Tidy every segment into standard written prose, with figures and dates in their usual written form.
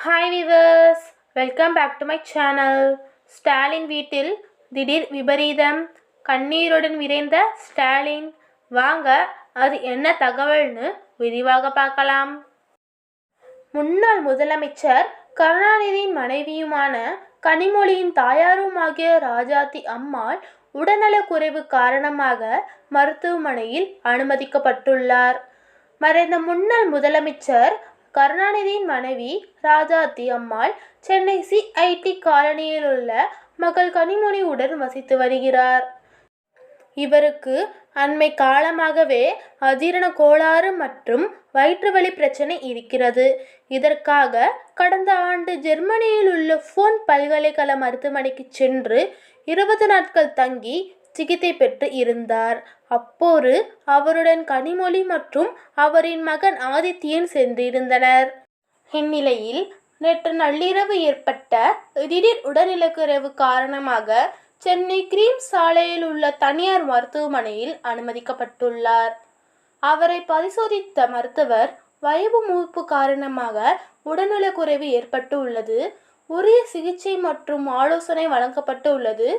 Hi viewers, welcome back to my channel. Stalin வீட்டில் திடீர் விபரீதம், கண்ணீருடன் விரைந்த ஸ்டாலின். வாங்க அது என்ன தகவல்னு விரிவாக பார்க்கலாம். முன்னாள் முதலமைச்சர் கருணாநிதியின் மனைவியுமான கனிமொழியின் தாயாருமாகிய ராஜாத்தி அம்மாள் உடல்நலக்குறைவு காரணமாக மருத்துவமனையில் அனுமதிக்கப்பட்டுள்ளார். மறைந்த முன்னாள் முதலமைச்சர் கருணாநிதியின் மனைவி ராஜாத்தி அம்மாள் சென்னை சிஐடி காலனியில் உள்ள மகள் கனிமொழியுடன் வசித்து வருகிறார். இவருக்கு அண்மை காலமாகவே அஜீரண கோளாறு மற்றும் வயிற்றுவலி பிரச்சனை இருக்கிறது. இதற்காக கடந்த ஆண்டு ஜெர்மனியில் உள்ள போன் பல்கலைக்கழக மருத்துவமனைக்கு சென்று 20 நாட்கள் தங்கி சிகிச்சை பெற்று இருந்தார். அப்போது அவருடன் கனிமொழி மற்றும் அவரின் மகன் ஆதித்யன் சென்றிருந்தனர். இந்நிலையில் நேற்று நள்ளிரவு ஏற்பட்ட திடீர் உடல்நலக்குறைவு காரணமாக சென்னை கிரீம் சாலையில் உள்ள தனியார் மருத்துவமனையில் அனுமதிக்கப்பட்டுள்ளார். அவரை பரிசோதித்த மருத்துவர் வயது மூப்பு காரணமாக உடல்நலக்குறைவு ஏற்பட்டு உள்ளது, உரிய சிகிச்சை மற்றும் ஆலோசனை வழங்கப்பட்டு உள்ளது,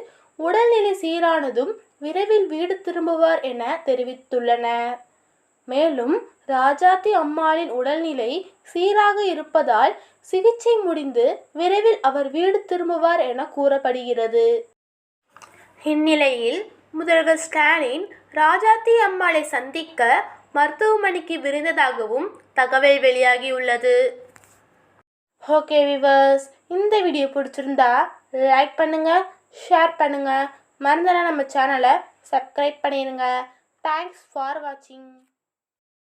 உடல்நிலை சீரானதும் விரைவில் வீடு திரும்புவார் என தெரிவித்துள்ளனர். மேலும் ராஜாத்தி அம்மாளின் உடல்நிலை சீராக இருப்பதால் சிகிச்சை முடிந்து விரைவில் அவர் வீடு திரும்புவார் என கூறப்படுகிறது. இந்நிலையில் முதல்வர் ஸ்டாலின் ராஜாத்தி அம்மாளை சந்திக்க மருத்துவமனைக்கு விரைந்ததாகவும் தகவல் வெளியாகியுள்ளது. ஓகே விவர்ஸ், இந்த வீடியோ பிடிச்சிருந்தா லைக் பண்ணுங்க, ஷேர் பண்ணுங்க, மறந்துடாம நம்ம சேனலை சப்ஸ்கிரைப் பண்ணிடுங்க. தேங்க்ஸ் ஃபார் வாட்சிங்.